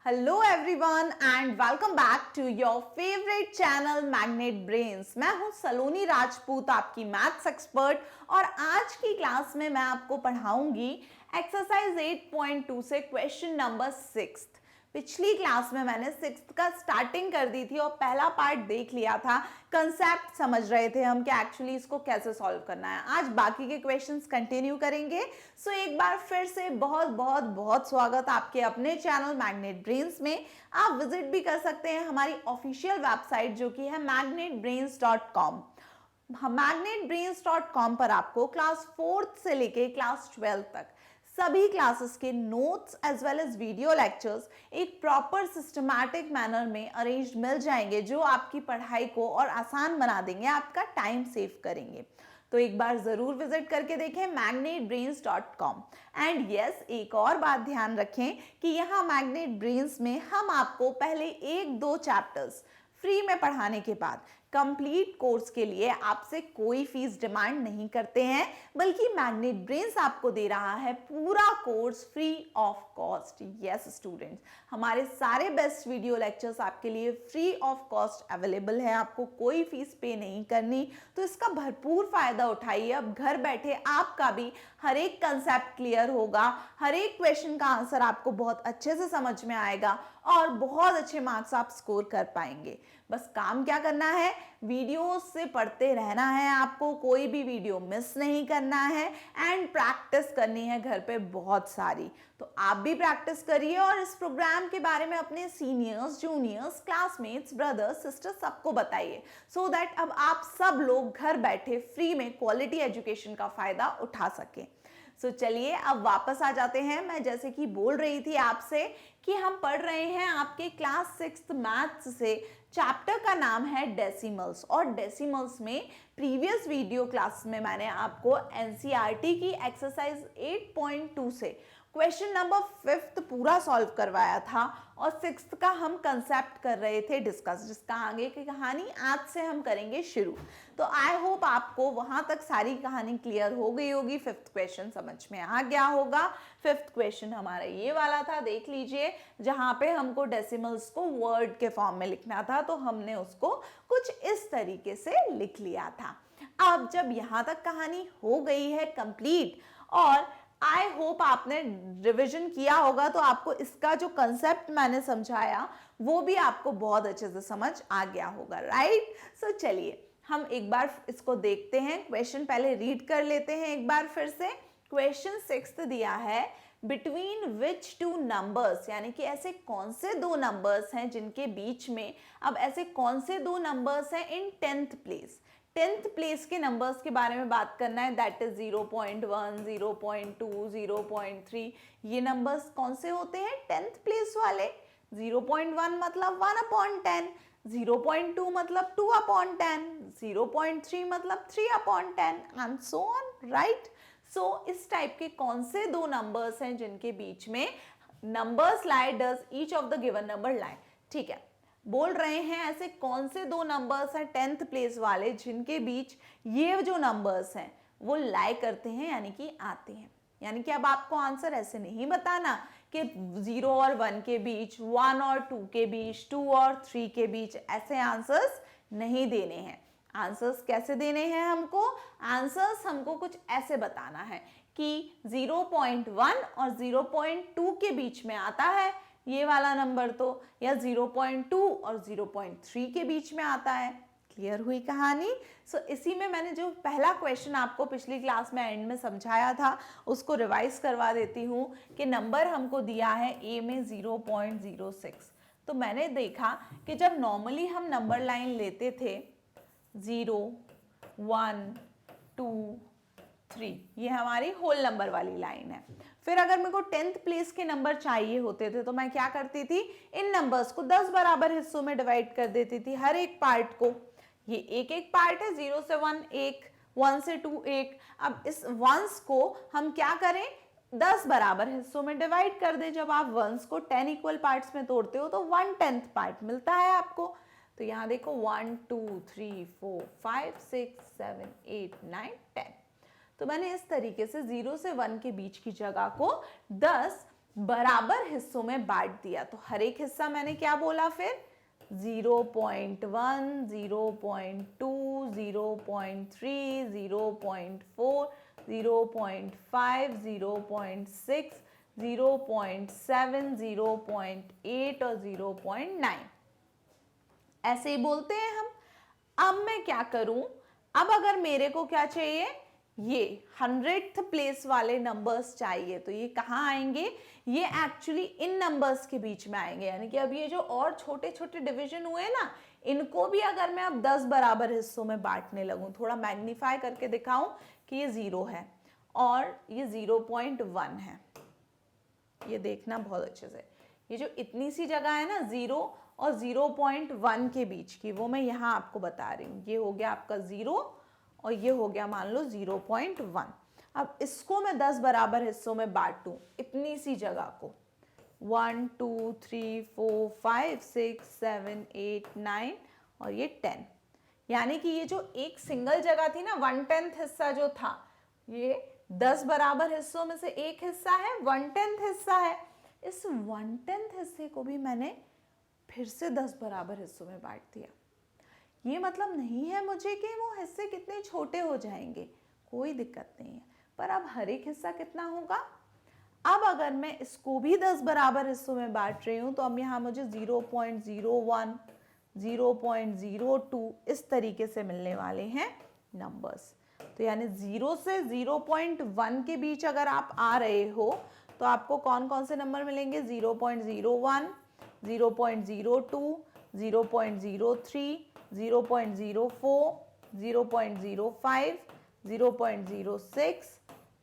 Hello everyone and welcome back to your favourite channel magnet brains. मैं हूं सलोनी राजपूत, आपकी maths expert, और आज की क्लास में मैं आपको पढ़ाऊंगी एक्सरसाइज 8.2 से क्वेश्चन नंबर 6। पिछली क्लास में मैंने 6 का स्टार्टिंग कर दी थी और पहला पार्ट देख लिया था, कंसेप्ट समझ रहे थे हम कि एक्चुअली इसको कैसे सॉल्व करना है। आज बाकी के क्वेश्चंस कंटिन्यू करेंगे। सो एक बार फिर से बहुत बहुत बहुत स्वागत आपके अपने चैनल मैग्नेट ब्रेन्स में। आप विजिट भी कर सकते हैं हमारी ऑफिशियल वेबसाइट जो कि है magnetbrains.com। magnetbrains.com पर आपको क्लास 4th से लेके क्लास 12th तक सभी क्लासेस के notes as well as video lectures एक प्रॉपर सिस्टमैटिक मैनर में अरेंज मिल जाएंगे, जो आपकी पढ़ाई को और आसान बना देंगे, आपका टाइम सेव करेंगे। तो एक बार जरूर विजिट करके देखें magnetbrains.com। एंड यस, एक और बात ध्यान रखें कि यहाँ मैग्नेट ब्रेन्स में हम आपको पहले 1-2 चैप्टर्स फ्री में पढ़ाने के बाद कंप्लीट कोर्स के लिए आपसे कोई फीस डिमांड नहीं करते हैं, बल्कि मैग्नेट ब्रेन्स आपको दे रहा है पूरा course free of cost. Yes students, हमारे सारे बेस्ट वीडियो लेक्चर्स आपके लिए फ्री ऑफ कॉस्ट अवेलेबल है, आपको कोई फीस पे नहीं करनी। तो इसका भरपूर फायदा उठाइए। अब घर बैठे आपका भी हर एक कंसेप्ट क्लियर होगा, हर एक क्वेश्चन का आंसर आपको बहुत अच्छे से समझ में आएगा और बहुत अच्छे मार्क्स आप स्कोर कर पाएंगे। बस काम क्या करना है, वीडियो से पढ़ते रहना है, आपको कोई भी वीडियो मिस नहीं करना है एंड प्रैक्टिस करनी है घर पे बहुत सारी। तो आप भी प्रैक्टिस करिए और इस प्रोग्राम के बारे में अपने seniors, juniors, classmates, brothers, sisters सबको बताइए, सो दैट अब आप सब लोग घर बैठे फ्री में क्वालिटी एजुकेशन का फायदा उठा सकें। सो चलिए अब वापस आ जाते हैं। मैं जैसे कि बोल रही थी आपसे कि हम पढ़ रहे हैं आपके क्लास 6 मैथ्स से, चैप्टर का नाम है डेसिमल्स। और डेसिमल्स में प्रीवियस वीडियो क्लास में मैंने आपको एनसीईआरटी की एक्सरसाइज 8.2 से क्वेश्चन नंबर 5th पूरा सॉल्व करवाया था और 6th का हम कंसेप्ट कर रहे थे डिस्कस, जिसका आगे की कहानी आज से हम करेंगे शुरू। तो आई होप आपको वहां तक सारी कहानी क्लियर हो गई होगी, 5th क्वेश्चन समझ में आ गया होगा। 5th क्वेश्चन हमारा ये वाला था, देख लीजिए, जहां पे हमको डेसिमल्स को वर्ड के फॉर्म में लिखना था, तो हमने उसको कुछ इस तरीके से लिख लिया था। अब जब यहां तक कहानी हो गई है कंप्लीट और आई होप आपने रिवीजन किया होगा, तो आपको इसका जो कंसेप्ट मैंने समझाया वो भी आपको बहुत अच्छे से समझ आ गया होगा, राइट। सो चलिए हम एक बार इसको देखते हैं। क्वेश्चन पहले रीड कर लेते हैं एक बार फिर से। क्वेश्चन 6 दिया है, बिटवीन विच टू नंबर्स, यानी कि ऐसे कौन से दो नंबर्स हैं जिनके बीच में, अब ऐसे कौन से दो नंबर्स हैं इन 10th प्लेस। 10th प्लेस के नंबर्स के बारे में बात करना है, दैट इज 0.1, 0.2, 0.3। ये नंबर्स कौन से होते हैं 10th प्लेस वाले। 0.1 मतलब 1/10, 0.2 मतलब 2/10, 0.3 मतलब 3/10 एंड सो ऑन, राइट। सो इस टाइप के कौन से दो नंबर्स हैं जिनके बीच में numbers lie, does each of the given number lie. ठीक है, बोल रहे हैं ऐसे कौन से दो नंबर्स हैं 10th प्लेस वाले जिनके बीच ये जो नंबर्स हैं वो लाई करते हैं, यानी कि आते हैं। यानी कि अब आपको आंसर ऐसे नहीं बताना कि 0 और 1 के बीच, 1 और 2 के बीच, 2 और 3 के बीच, ऐसे आंसर्स नहीं देने हैं। आंसर्स कैसे देने हैं हमको, आंसर्स हमको कुछ ऐसे बताना है कि 0.1 और 0.2 के बीच में आता है ये वाला नंबर, तो या 0.2 और 0.3 के बीच में आता है। क्लियर हुई कहानी। सो इसी में मैंने जो पहला क्वेश्चन आपको पिछली क्लास में एंड में समझाया था उसको रिवाइज करवा देती हूँ कि नंबर हमको दिया है ए में 0.06। तो मैंने देखा कि जब नॉर्मली हम नंबर लाइन लेते थे 0, 1, 2, 3, ये हमारी होल नंबर वाली लाइन है। फिर अगर मेरे को 10th प्लेस के नंबर चाहिए होते थे तो मैं क्या करती थी, इन नंबर्स को 10 बराबर हिस्सों में डिवाइड कर देती थी, हर एक पार्ट को। ये एक एक पार्ट है, 0 से 1 1, 1 से 2 1। अब इस वंस को हम क्या करें, 10 बराबर हिस्सों में डिवाइड कर दें। जब आप वंस को 10 इक्वल पार्ट्स में तोड़ते हो तो 1/10 पार्ट मिलता है आपको। तो यहां देखो 1 2 3 4 5 6 7 8 9 10। तो मैंने इस तरीके से 0 से 1 के बीच की जगह को 10 बराबर हिस्सों में बांट दिया। तो हर एक हिस्सा मैंने क्या बोला फिर 0.1, 0.2, 0.3, 0.4, 0.5, 0.6, 0.7, 0.8 और 0.9 ऐसे ही बोलते हैं हम। अब मैं क्या करूं, अब अगर मेरे को क्या चाहिए, ये 100th प्लेस वाले नंबर्स चाहिए, तो ये कहाँ आएंगे, ये एक्चुअली इन नंबर्स के बीच में आएंगे। यानी कि अब ये जो और छोटे छोटे डिवीजन हुए ना, इनको भी अगर मैं अब 10 बराबर हिस्सों में बांटने लगूं, थोड़ा मैग्नीफाई करके दिखाऊं कि ये 0 है और ये 0.1 है, ये देखना बहुत अच्छे से, ये जो इतनी सी जगह है ना 0 और 0.1 के बीच की, वो मैं यहाँ आपको बता रही हूँ। ये हो गया आपका 0 और ये हो गया मान लो 0.1। अब इसको मैं 10 बराबर हिस्सों में बांटूं इतनी सी जगह को, 1 2 3 4 5 6 7 8 9 और ये 10, यानी कि ये जो एक सिंगल जगह थी ना, 1/10 हिस्सा जो था, ये 10 बराबर हिस्सों में से एक हिस्सा है, 1/10 हिस्सा है। इस 1/10 हिस्से को भी मैंने फिर से 10 बराबर हिस्सों में बांट दिया। ये मतलब नहीं है मुझे कि वो हिस्से कितने छोटे हो जाएंगे, कोई दिक्कत नहीं है, पर अब हर एक हिस्सा कितना होगा। अब अगर मैं इसको भी 10 बराबर हिस्सों में बांट रही हूँ, तो अब यहाँ मुझे 0.01, 0.02 इस तरीके से मिलने वाले हैं नंबर्स। तो यानी 0 से 0.1 के बीच अगर आप आ रहे हो, तो आपको कौन कौन से नंबर मिलेंगे, 0.01, 0.02, 0.03, 0.04, 0.05, 0.06,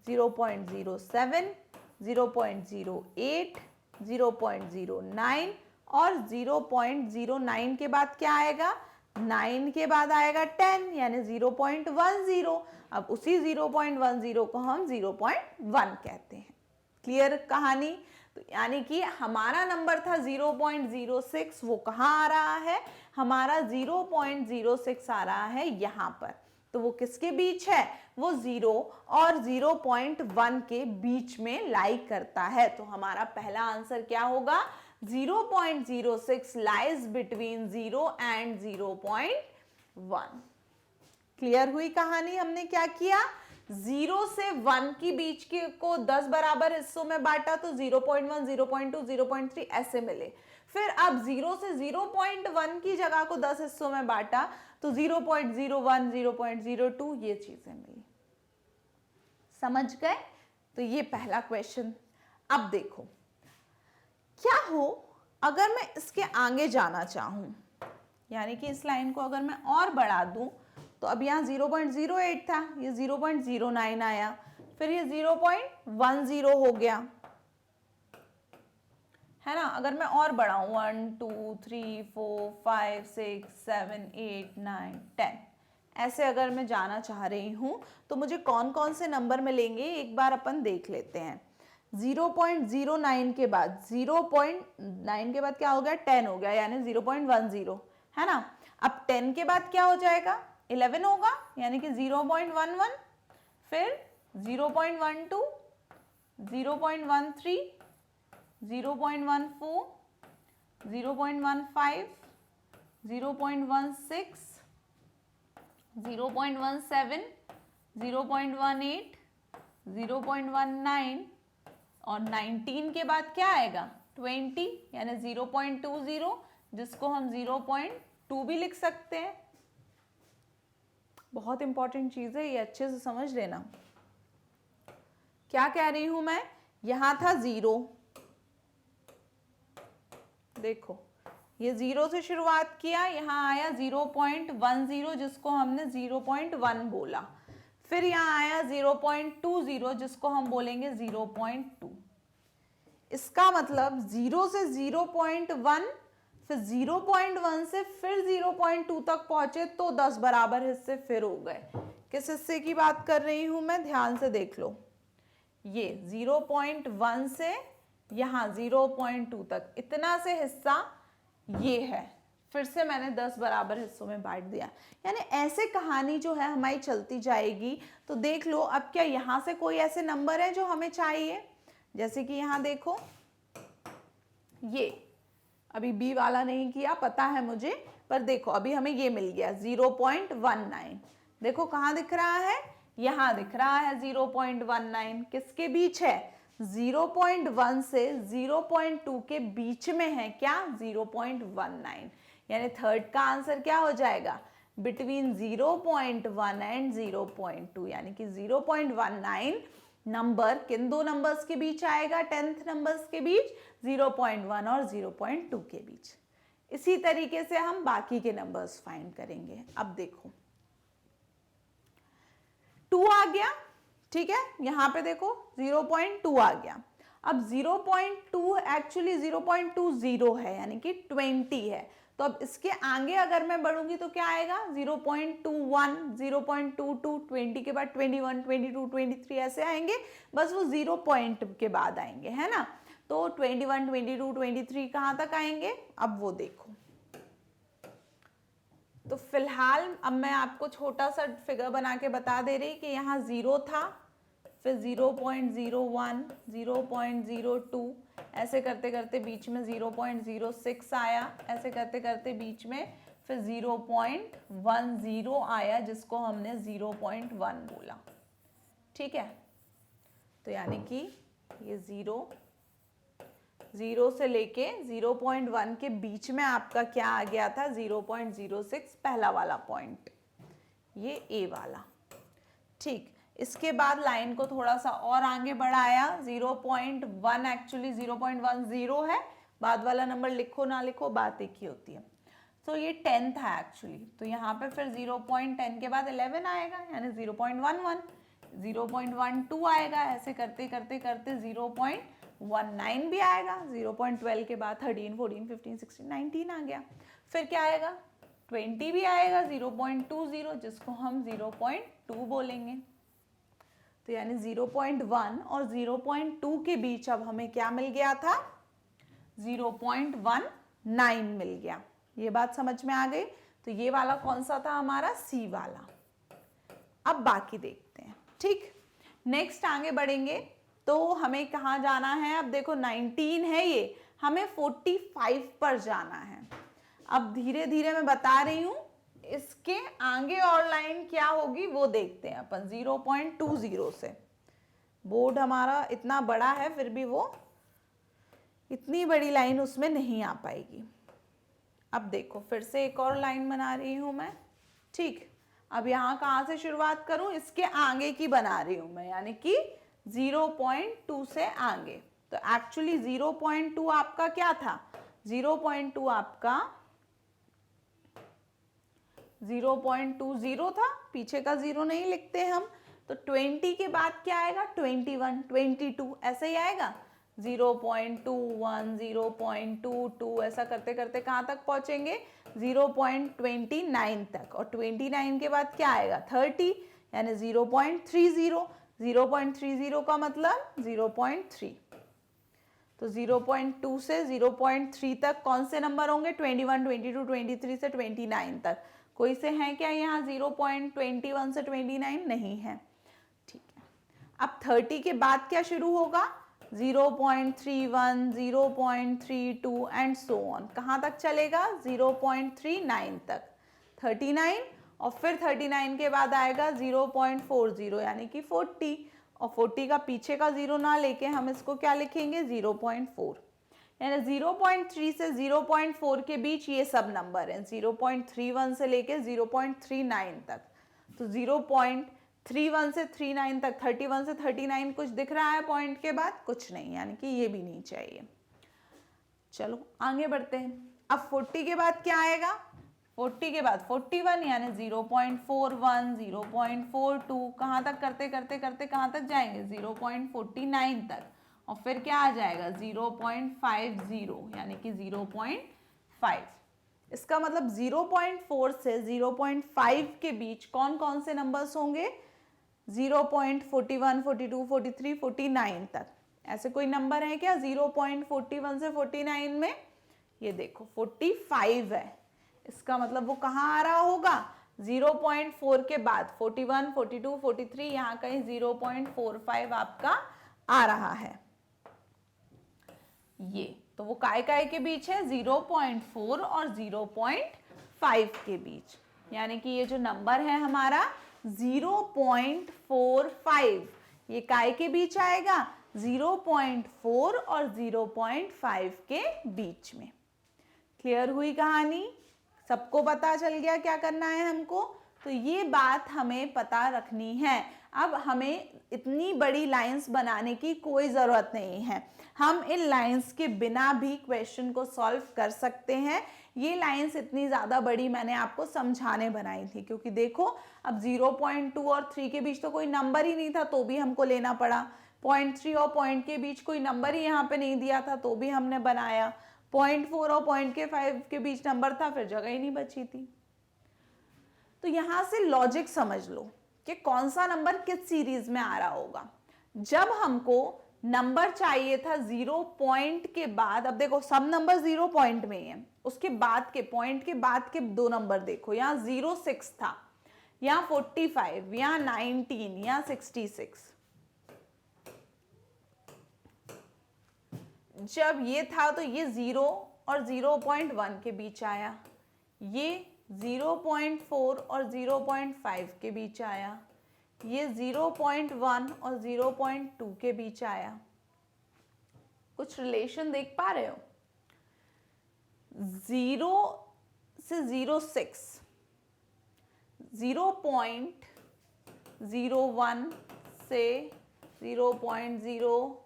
0.07, 0.08, 0.09 और 0.09 के बाद क्या आएगा, 9 के बाद आएगा 10, यानी 0.10। अब उसी 0.10 को हम 0.1 कहते हैं। क्लियर कहानी। तो यानी कि हमारा नंबर था 0.06, वो कहाँ आ रहा है, हमारा 0.06 आ रहा है यहाँ पर। तो वो किसके बीच है, वो 0 और 0.1 के बीच में लाई करता है। तो हमारा पहला आंसर क्या होगा, 0.06 लाइज बिटवीन 0 एंड 0.1। क्लियर हुई कहानी। हमने क्या किया, 0 से 1 की बीच के को 10 बराबर हिस्सों में बांटा, तो 0.1, 0.2, 0.3 ऐसे मिले। फिर अब 0 से 0.1 की जगह को 10 हिस्सों में बांटा, तो 0.01, 0.02 ये चीजें मिली। समझ गए। तो ये पहला क्वेश्चन। अब देखो क्या हो अगर मैं इसके आगे जाना चाहूं, यानी कि इस लाइन को अगर मैं और बढ़ा दूं, तो अब यहाँ 0.08 था, ये 0.09 आया, फिर ये 0.10 हो गया, है ना। अगर मैं और बढ़ाऊं 1 2 3 4 5 6 7 8 9 10 ऐसे अगर मैं जाना चाह रही हूं, तो मुझे कौन कौन से नंबर मिलेंगे एक बार अपन देख लेते हैं। 0.09 के बाद, 0.9 के बाद क्या हो गया, 10 हो गया, यानी 0.10, है ना। अब 10 के बाद क्या हो जाएगा, 11 होगा, यानी कि 0.11, फिर 0.12, 0.13, 0.14, 0.15, 0.16, 0.17, 0.18, 0.19 और 19 के बाद क्या आएगा, 20, यानी 0.20, जिसको हम 0.2 भी लिख सकते हैं। बहुत इंपॉर्टेंट चीज है ये, अच्छे से समझ लेना। क्या कह रही हूं मैं, यहां था 0, देखो ये 0 से शुरुआत किया, यहां आया 0.10, जिसको हमने 0.1 बोला, फिर यहां आया 0.20, जिसको हम बोलेंगे 0.2। इसका मतलब 0 से 0.1, फिर 0.1 से फिर 0.2 तक पहुंचे, तो 10 बराबर हिस्से फिर हो गए। किस हिस्से की बात कर रही हूं मैं, ध्यान से देख लो, ये 0.1 से यहाँ 0.2 तक इतना से हिस्सा ये है, फिर से मैंने 10 बराबर हिस्सों में बांट दिया। यानी ऐसे कहानी जो है हमारी चलती जाएगी। तो देख लो अब क्या यहाँ से कोई ऐसे नंबर है जो हमें चाहिए, जैसे कि यहाँ देखो ये अभी बी वाला नहीं किया, पता है मुझे, पर देखो अभी हमें ये मिल गया 0.19। देखो कहाँ दिख रहा है, यहाँ दिख रहा है 0.19। किसके बीच है, 0.1 से 0.2 के बीच में है क्या, 0.19। यानी थर्ड का आंसर क्या हो जाएगा, बिटवीन 0.1 एंड 0.2, यानी कि 0.19 नंबर किन दो नंबर्स के बीच आएगा, 10th नंबर्स के बीच, 0.1 और 0.2 के बीच। इसी तरीके से हम बाकी के नंबर्स फाइंड करेंगे। अब देखो 2 आ गया, ठीक है, यहां पे देखो 0.2 आ गया। अब 0.2 एक्चुअली 0.20 है, यानी कि 20 है। तो अब इसके आगे अगर मैं बढ़ूंगी तो क्या आएगा, 0.21, 0.22, 20 के बाद 21, 22, 23 ऐसे आएंगे, बस वो 0 पॉइंट के बाद आएंगे, है ना। तो 21, 22, 23 कहाँ तक आएंगे, अब वो देखो। तो फिलहाल अब मैं आपको छोटा सा फिगर बना के बता दे रही कि यहाँ 0 था, फिर 0.01, 0.02, ऐसे करते करते बीच में 0.06 आया, ऐसे करते करते बीच में फिर 0.10 आया, जिसको हमने 0.1 बोला, ठीक है। तो यानी कि ये 0 से लेके 0.1 के बीच में आपका क्या आ गया था, 0.06 पहला वाला पॉइंट, ये ए वाला, ठीक। इसके बाद लाइन को थोड़ा सा और आगे बढ़ाया, 0.1 एक्चुअली 0.10 है, बाद वाला नंबर लिखो ना लिखो बात एक ही होती है। तो ये 10 था एक्चुअली, तो यहाँ पे फिर 0.10 के बाद 11 आएगा, यानी 0.11, 0.12 आएगा, ऐसे करते करते करते 0.19 भी आएगा, 0.12 के बाद 13, 14, 15, 16, 19 आ गया। फिर क्या आएगा, 20 भी आएगा, 0.20, जिसको हम 0.2 बोलेंगे। तो यानी 0.1 और 0.2 के बीच अब हमें क्या मिल गया था, 0.19 मिल गया। ये बात समझ में आ गई। तो ये वाला कौन सा था हमारा, सी वाला। अब बाकी देखते हैं, ठीक। नेक्स्ट आगे बढ़ेंगे तो हमें कहाँ जाना है, अब देखो 19 है ये, हमें 45 पर जाना है। अब धीरे धीरे मैं बता रही हूं, इसके आगे और लाइन क्या होगी वो देखते हैं अपन। 0.20 से, बोर्ड हमारा इतना बड़ा है फिर भी वो इतनी बड़ी लाइन उसमें नहीं आ पाएगी। अब देखो फिर से एक और लाइन बना रही हूं मैं, ठीक। अब यहां कहां से शुरुआत करूं, इसके आगे की बना रही हूं मैं, यानी कि 0.2 से आगे। तो एक्चुअली 0.2 आपका क्या था, 0.2 आपका 0.20 था, पीछे का 0 नहीं लिखते हम। तो 20 के बाद क्या आएगा, 21, 22 ऐसे ही आएगा, 0.21, 0.22 ऐसा करते करते कहाँ तक पहुंचेंगे, 0.29 तक। और 29 के बाद क्या आएगा, 30, यानी 0.30, 0.30 का मतलब 0.3। तो 0.2 से 0.3 तक कौन से नंबर होंगे, 21, 22, 23 से 29 तक। कोई से हैं क्या यहाँ 0.21 से 29, नहीं है, ठीक है। अब 30 के बाद क्या शुरू होगा, 0.31, 0.32 एंड सो ऑन, कहाँ तक चलेगा, 0.39 तक, 39। और फिर 39 के बाद आएगा 0.40, यानी कि 40। और 40 का पीछे का 0 ना लेके हम इसको क्या लिखेंगे, 0.4। यानी 0.3 से 0.4 के बीच ये सब नंबर हैं, 0.31 से लेके 0.39 तक। तो 0.31 से 39 तक, 31 से 39 कुछ दिख रहा है पॉइंट के बाद, कुछ नहीं, यानी कि ये भी नहीं चाहिए। चलो आगे बढ़ते हैं। अब 40 के बाद क्या आएगा, 40 के बाद 41, यानी 0.41, 0.42, कहाँ तक करते करते करते कहाँ तक जाएंगे, 0.49 तक। और फिर क्या आ जाएगा, 0.50, यानी कि 0.5। इसका मतलब 0.4 से 0.5 के बीच कौन कौन से नंबर्स होंगे, 0.41, 42, 43, 49 तक। ऐसे कोई नंबर है क्या 0.41 से 49 में, ये देखो 45 है, इसका मतलब वो कहाँ आ रहा होगा, 0.4 के बाद 41, 42, 43, यहाँ कहीं 0.45 आपका आ रहा है। ये तो वो काय के बीच है, 0.4 और 0.5 के बीच, यानी कि ये जो नंबर है हमारा 0.45, ये काय के बीच आएगा, 0.4 और 0.5 के बीच में। क्लियर हुई कहानी? सबको पता चल गया क्या करना है हमको? तो ये बात हमें पता रखनी है। अब हमें इतनी बड़ी लाइंस बनाने की कोई ज़रूरत नहीं है, हम इन लाइंस के बिना भी क्वेश्चन को सॉल्व कर सकते हैं। ये लाइंस इतनी ज़्यादा बड़ी मैंने आपको समझाने बनाई थी, क्योंकि देखो अब 0.2 और 3 के बीच तो कोई नंबर ही नहीं था, तो भी हमको लेना पड़ा। 0.3 और पॉइंट के बीच कोई नंबर ही यहाँ पे नहीं दिया था, तो भी हमने बनाया। 0.4 और 0.5 के बीच नंबर था, फिर जगह ही नहीं बची थी। तो यहां से लॉजिक समझ लो कि कौन सा नंबर किस सीरीज में आ रहा होगा। जब हमको नंबर चाहिए था 0 पॉइंट के बाद, अब देखो सब नंबर 0 पॉइंट में ही है, उसके बाद के पॉइंट के बाद के दो नंबर देखो, यहाँ 06 था, यहाँ 45, यहाँ 19, यहाँ 66। जब ये था तो ये 0 और 0.1 के बीच आया, ये 0.4 और 0.5 के बीच आया, ये 0.1 और 0.2 के बीच आया। कुछ रिलेशन देख पा रहे हो? 0 से 06, 0.01 से 0.0,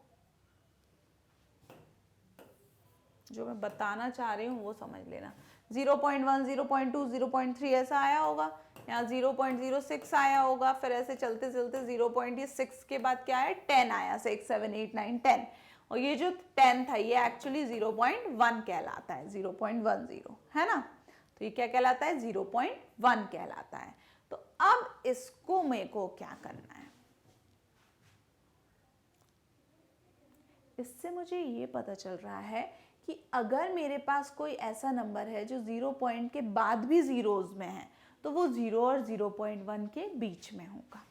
जो मैं बताना चाह रही हूँ वो समझ लेना। 0.1, 0.2, 0.3 ऐसा आया होगा, यहाँ 0.06 आया होगा, फिर ऐसे चलते चलते 0.6 के बाद क्या है, 10 आया, 6, 7, 8, 9, 10, और ये जो 10 था ये एक्चुअली 0.1 कहलाता है, 0.10 है ना। तो ये क्या कहलाता है, 0.1 कहलाता है। तो अब इसको मेरे को क्या करना है, इससे मुझे ये पता चल रहा है कि अगर मेरे पास कोई ऐसा नंबर है जो 0 पॉइंट के बाद भी जीरोज में है, तो वो 0 और 0.1 के बीच में होगा,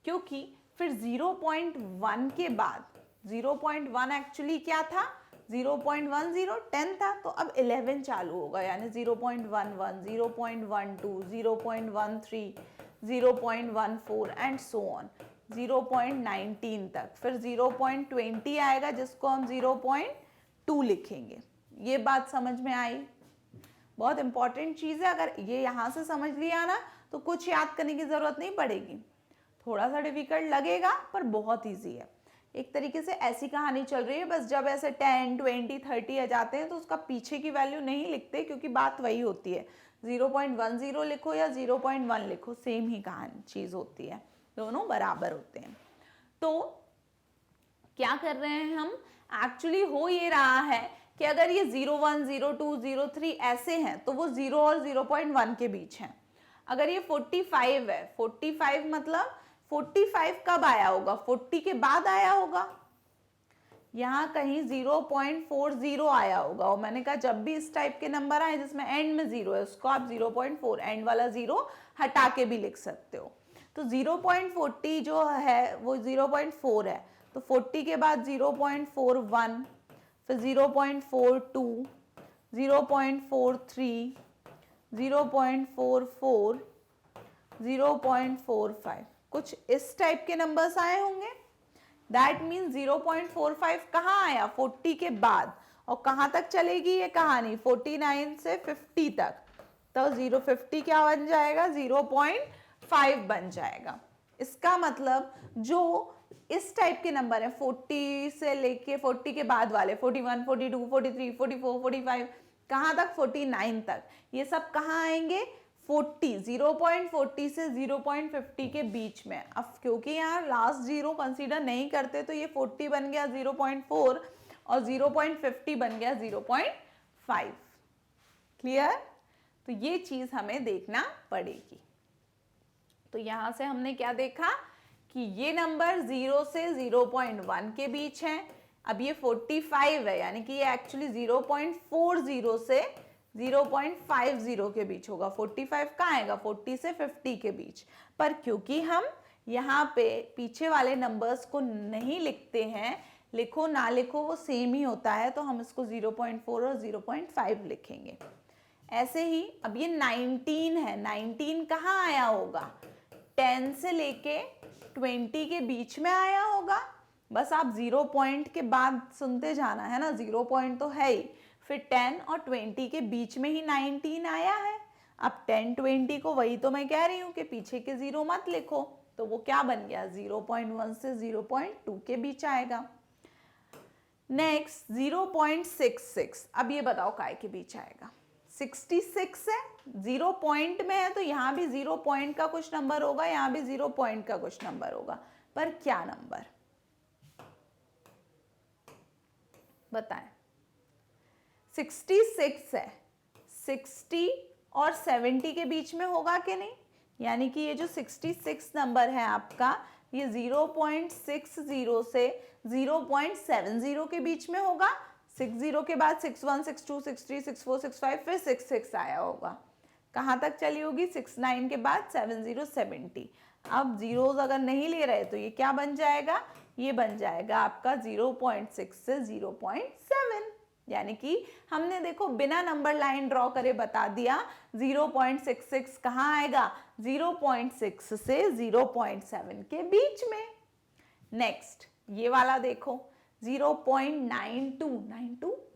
क्योंकि फिर 0.1 के बाद 0.1 एक्चुअली क्या था, 0.10, 10 था, तो अब 11 चालू होगा, यानी 0.11, 0.12, 0.13, 0.14 एंड सो ऑन 0.19 तक। फिर 0.20 आएगा जिसको हम 0.2 लिखेंगे। ये बात समझ में आई? बहुत इंपॉर्टेंट चीज़ है, अगर ये यहाँ से समझ लिया ना तो कुछ याद करने की ज़रूरत नहीं पड़ेगी। थोड़ा सा डिफिकल्ट लगेगा पर बहुत ईजी है। एक तरीके से ऐसी कहानी चल रही है, बस जब ऐसे 10, 20, 30 आ जाते हैं तो उसका पीछे की वैल्यू नहीं लिखते, क्योंकि बात वही होती है, 0.10 लिखो या 0.1 लिखो, सेम ही कहानी चीज़ होती है, दोनों बराबर होते हैं। तो क्या कर रहे हैं हम, एक्चुअली हो ये रहा है कि अगर ये 01, 02, 03 ऐसे हैं तो वो 0 और 0.1 के बीच हैं। अगर ये 45 है, 45 मतलब 45 कब आया होगा, 40 के बाद आया होगा, यहाँ कहीं 0.40 आया होगा। और मैंने कहा जब भी इस टाइप के नंबर आए जिसमें एंड में 0 है, उसको आप 0.4 एंड वाला 0 हटा के भी लिख सकते हो। तो 0.40 जो है वो 0.4 है, तो 40 के बाद 0.41, फिर 0.42, 0.43, 0.44, 0.45, कुछ इस टाइप के नंबर्स आए होंगे। दैट मीन्स 0.45 कहाँ आया, 40 के बाद, और कहाँ तक चलेगी ये कहानी, 49 से 50 तक। तो 050 क्या बन जाएगा, 0.5 बन जाएगा। इसका मतलब जो इस टाइप के नंबर है 40 से लेके 40 के बाद वाले 41, 42, 43, 44, 45, कहाँ तक, 49 तक, ये सब कहाँ आएंगे, 0.40 से 0.50 के बीच में। अब क्योंकि यहाँ लास्ट जीरो कंसीडर नहीं करते तो ये 40 बन गया 0.4 और 0.50 बन गया 0.5। क्लियर? तो ये चीज हमें देखना पड़ेगी। तो यहां से हमने क्या देखा कि ये नंबर 0 से 0.1 के बीच है। अब ये 45 है, यानी कि ये एक्चुअली 0.40 से 0.50 के बीच होगा। 45 कहाँ आएगा, 40 से 50 के बीच। पर क्योंकि हम यहाँ पे पीछे वाले नंबर्स को नहीं लिखते हैं, लिखो ना लिखो वो सेम ही होता है, तो हम इसको 0.4 और 0.5 लिखेंगे। ऐसे ही अब ये 19 है, 19 कहाँ आया होगा? 10 से लेके 20 के बीच में आया होगा। बस आप 0 पॉइंट के बाद सुनते जाना है ना, 0 पॉइंट तो है ही, फिर 10 और 20 के बीच में ही 19 आया है। अब 10 20 को, वही तो मैं कह रही हूँ कि पीछे के 0 मत लिखो, तो वो क्या बन गया? 0.1 से 0.2 के बीच आएगा। नेक्स्ट 0.66, अब ये बताओ काय के बीच आएगा? 66 है, 0 पॉइंट में है, तो यहाँ भी 0 पॉइंट का कुछ नंबर होगा, यहाँ भी 0 पॉइंट का कुछ नंबर होगा, पर क्या नंबर बताएं? 66 है, 60 और 70 के बीच में होगा कि नहीं? यानी कि ये जो 66 नंबर है आपका, ये 0.60 से 0.70 के बीच में होगा। 60 के बाद 61, 62, 63, 64, 65, फिर 66 आया होगा। कहाँ तक चली होगी? 69 के बाद 70, 70। अब जीरोस अगर नहीं ले रहे तो ये क्या बन जाएगा? ये बन जाएगा आपका 0.6 से 0.7। यानी कि हमने देखो बिना नंबर लाइन ड्रॉ करे बता दिया 0.66 कहाँ आएगा? 0.6 से 0.7 के बीच में। नेक्स्ट ये वाला देखो 0.92,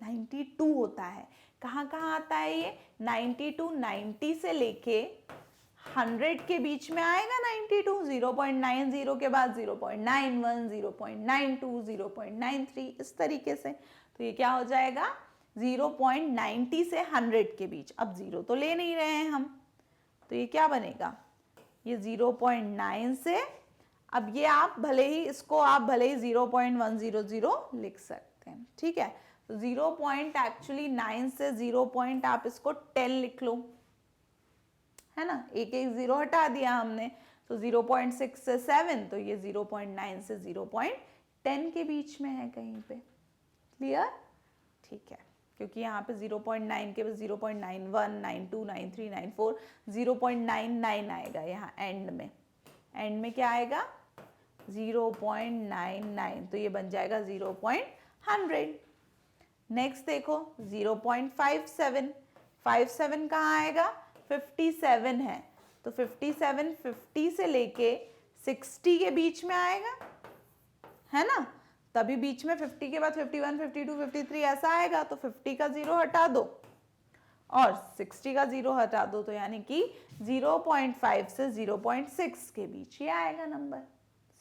92 होता है, कहाँ कहाँ आता है ये? 92, 90 से लेके 100 के बीच में आएगा 92, 0.90 के बाद 0.91, 0.92, 0.93, इस तरीके से। तो ये क्या हो जाएगा? 0.90 से 100 के बीच। अब 0 तो ले नहीं रहे हैं हम, तो ये क्या बनेगा? ये 0.9 से, अब ये आप भले ही इसको आप भले ही 0.100 लिख सकते हैं, ठीक है। तो 0.9 से 0 पॉइंट आप इसको 10 लिख लो, है ना, एक एक 0 हटा दिया हमने, तो 0.6 से 7, तो ये 0.9 से 0.10 के बीच में है कहीं पे। क्लियर? ठीक है, क्योंकि यहाँ पे 0.9 के बाद 0.91, 92, 93, 94, 0.99 आएगा यहाँ एंड में। एंड में क्या आएगा? 0.99, तो ये बन जाएगा 0.100। नेक्स्ट देखो 0.57, 57 कहाँ आएगा? 57 है, तो 57 50 से लेके 60 के बीच में आएगा, है ना। तभी बीच में 50 के बाद 51, 52, 53 ऐसा आएगा, तो 50 का 0 हटा दो और 60 का 0 हटा दो, तो यानी कि 0.5 से 0.6 के बीच ये आएगा नंबर।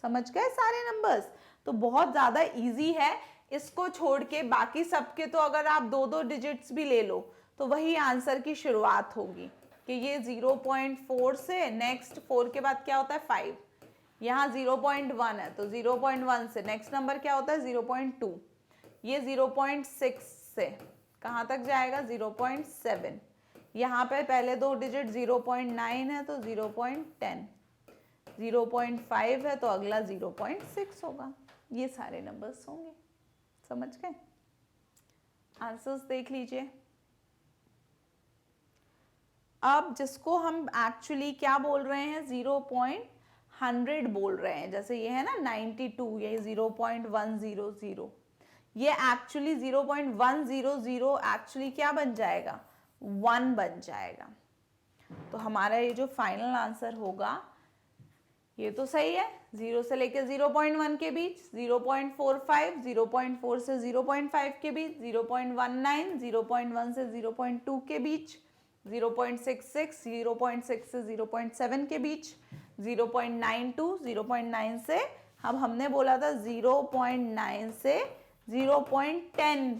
समझ गए सारे नंबर्स? तो बहुत ज़्यादा इजी है, इसको छोड़ के बाकी सबके तो अगर आप 2-2 डिजिट्स भी ले लो तो वही आंसर की शुरुआत होगी कि ये 0.4 से, नेक्स्ट 4 के बाद क्या होता है? 5, यहाँ 0.1 है तो 0.1 से नेक्स्ट नंबर क्या होता है? 0.2, ये 0.6 से कहाँ तक जाएगा? 0.7, यहाँ पे पहले 2 डिजिट 0.9 है तो 0.10, 0.5 है तो अगला 0.6 होगा। ये सारे नंबर्स होंगे। समझ गए? आंसर्स देख लीजिए। अब जिसको हम एक्चुअली क्या बोल रहे हैं? 0.100 बोल रहे हैं, जैसे ये है ना 92, ये 0.100, ये एक्चुअली 0.100 एक्चुअली क्या बन जाएगा? 1 बन जाएगा। तो हमारा ये जो फाइनल आंसर होगा ये तो सही है, 0 से लेके 0.1 के बीच, 0.45, 0.4 से 0.5 के बीच, 0.19, 0.1 से 0.2 के बीच, 0.66, 0.6 से 0.7 के बीच, 0.92, 0.9 से, अब हमने बोला था 0.9 से 0.10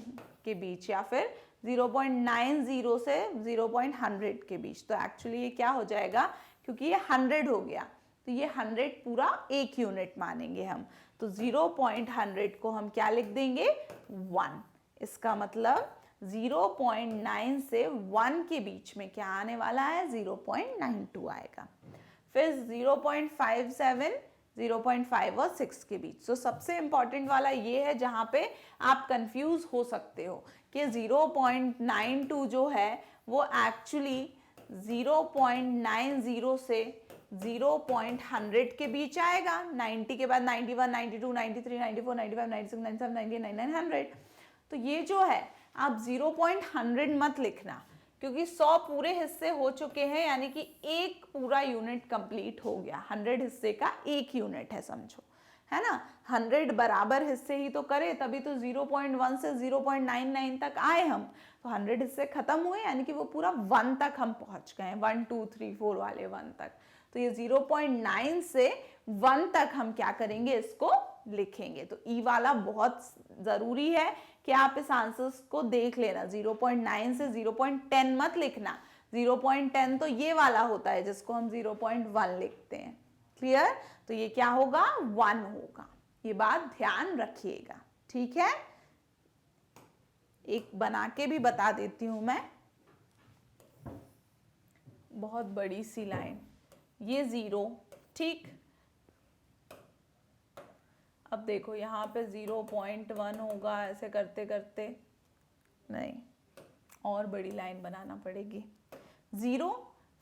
के बीच, या फिर 0.90 से 0.100 के बीच। तो एक्चुअली ये क्या हो जाएगा? क्योंकि ये 100 हो गया तो ये 100 पूरा एक यूनिट मानेंगे हम, तो 0.100 को हम क्या लिख देंगे? 1। इसका मतलब 0.9 से 1 के बीच में क्या आने वाला है? 0.92 आएगा। फिर 0.57, 0.5 और 6 के बीच। तो सबसे इंपॉर्टेंट वाला ये है जहाँ पे आप कंफ्यूज हो सकते हो कि 0.92 जो है वो एक्चुअली 0.90 से 0.100 के बीच आएगा, 90 के बाद 91, 92, 93, 94, 95, 96, 97, 98, 99, 100। तो ये जो है आप 0.100 मत लिखना, क्योंकि 100 पूरे हिस्से हो चुके हैं, यानी कि एक पूरा यूनिट कंप्लीट हो गया। 100 हिस्से का एक यूनिट है समझो, है ना। 100 बराबर हिस्से ही तो करे, तभी तो 0.1 से 0.99 तक आए हम। तो 100 हिस्से खत्म हुए, यानी कि वो पूरा 1 तक हम पहुंच गए, 1 2 3 4 वाले 1 तक। तो ये 0.9 से 1 तक हम क्या करेंगे, इसको लिखेंगे। तो ई वाला बहुत जरूरी है कि आप इस आंसर्स को देख लेना। 0.9 से 0.10 मत लिखना। 0.10 तो ये वाला होता है जिसको हम 0.1 लिखते हैं। क्लियर? तो ये क्या होगा, 1 होगा। ये बात ध्यान रखिएगा, ठीक है। एक बना के भी बता देती हूं मैं, बहुत बड़ी सी लाइन, ये 0, ठीक। अब देखो यहाँ पे 0.1 होगा, ऐसे करते करते, नहीं और बड़ी लाइन बनाना पड़ेगी। 0,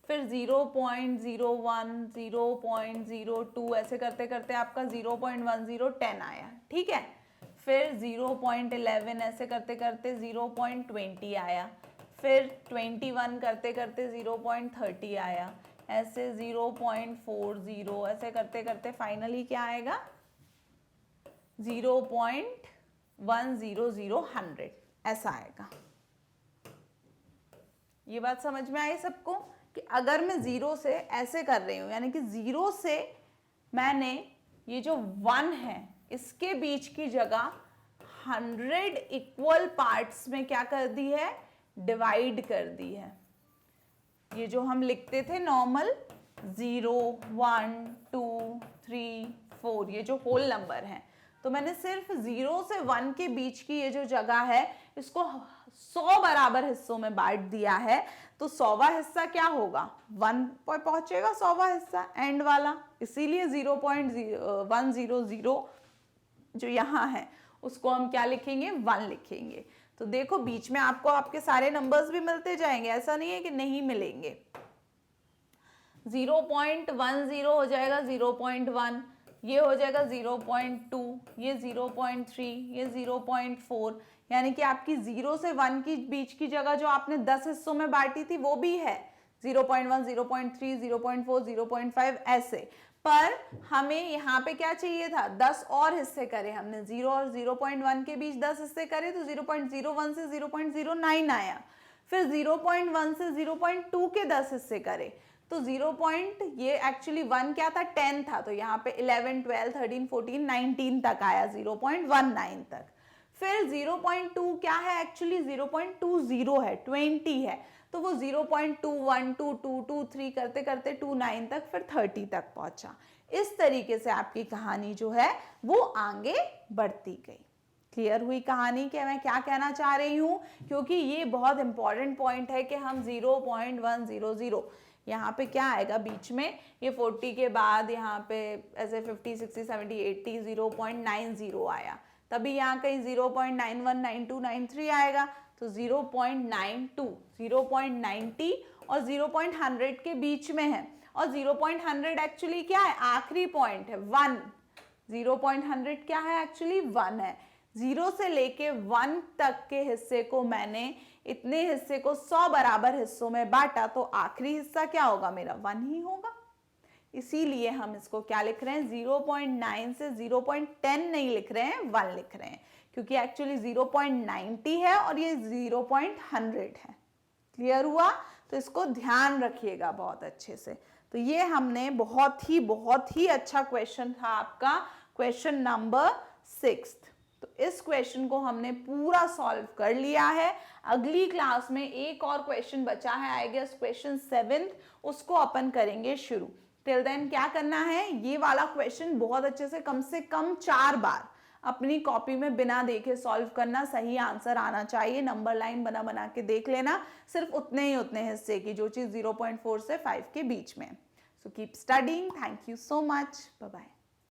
फिर 0.01, 0.02, ऐसे करते करते आपका 0.1010 आया, ठीक है। फिर 0.11, ऐसे करते करते 0.20 आया। फिर 21 करते करते 0.30 आया। ऐसे 0.40, ऐसे करते करते फाइनली क्या आएगा, 0.100, ऐसा आएगा। ये बात समझ में आई सबको कि अगर मैं 0 से ऐसे कर रही हूं, यानी कि 0 से मैंने ये जो 1 है इसके बीच की जगह 100 इक्वल पार्ट्स में क्या कर दी है, डिवाइड कर दी है। ये जो हम लिखते थे नॉर्मल 0 1 2 3 4, ये जो होल नंबर है, तो मैंने सिर्फ 0 से 1 के बीच की ये जो जगह है इसको 100 बराबर हिस्सों में बांट दिया है। तो 100वां हिस्सा क्या होगा, 1 पर पहुंचेगा 100वां हिस्सा, एंड वाला। इसीलिए 0.100 जो यहाँ है उसको हम क्या लिखेंगे, 1 लिखेंगे। तो देखो बीच में आपको आपके सारे नंबर्स भी मिलते जाएंगे, ऐसा नहीं है कि नहीं मिलेंगे। 0.10 हो जाएगा 0.1, ये हो जाएगा 0.2, ये 0.3, ये 0.4, यानी कि आपकी 0 से 1 की बीच की जगह जो आपने 10 हिस्सों में बांटी थी वो भी है 0.1, 0.3, 0.4, 0.5, ऐसे। पर हमें यहाँ पे क्या चाहिए था, 10 और हिस्से करे हमने। 0 और 0.1 के बीच 10 हिस्से करे तो 0.01 से 0.09 आया। फिर 0.1 से 0.2 के 10 हिस्से करे तो ये एक्चुअली 1 क्या था, 10 था, तो यहाँ पे 11, 12, 13, 14, 19 तक आया, 0.19 तक। फिर 0.2 क्या है, एक्चुअली 0.20 है, 20 है, तो वो 0.21, 22, 23 करते करते 29 तक, फिर 30 तक पहुंचा। इस तरीके से आपकी कहानी जो है वो आगे बढ़ती गई। क्लियर हुई कहानी कि मैं क्या कहना चाह रही हूं, क्योंकि ये बहुत इंपॉर्टेंट पॉइंट है कि हम 0.100, यहाँ पे क्या आएगा बीच में, ये 40 के बाद यहाँ पे ऐसे 50, 60, 70, 80, 0.90 आया, तभी यहाँ कहीं 0.91, 92, 93 आएगा। तो 0.92, 0.90 और 0.100 के बीच में है, और 0.100 एक्चुअली क्या है, आखिरी पॉइंट है, 1। 0.100 क्या है, एक्चुअली 1 है। 0 से लेके 1 तक के हिस्से को मैंने इतने हिस्से को 100 बराबर हिस्सों में बांटा, तो आखिरी हिस्सा क्या होगा मेरा, 1 ही होगा। इसीलिए हम इसको क्या लिख रहे हैं, 0.9 से 0.10 नहीं लिख रहे हैं, 1 लिख रहे हैं, क्योंकि एक्चुअली 0.90 है और ये 0.100 है। क्लियर हुआ? तो इसको ध्यान रखिएगा बहुत अच्छे से। तो ये हमने बहुत ही अच्छा क्वेश्चन था आपका, क्वेश्चन नंबर 6। तो इस क्वेश्चन को हमने पूरा सॉल्व कर लिया है। अगली क्लास में एक और क्वेश्चन बचा है, आई गेस क्वेश्चन 7, उसको अपन करेंगे शुरू। टिल देन क्या करना है, ये वाला क्वेश्चन बहुत अच्छे से कम 4 बार अपनी कॉपी में बिना देखे सॉल्व करना, सही आंसर आना चाहिए। नंबर लाइन बना बना के देख लेना, सिर्फ उतने हिस्से की जो चीज 0.4 से 5 के बीच में। So keep studying, thank you so much, bye bye.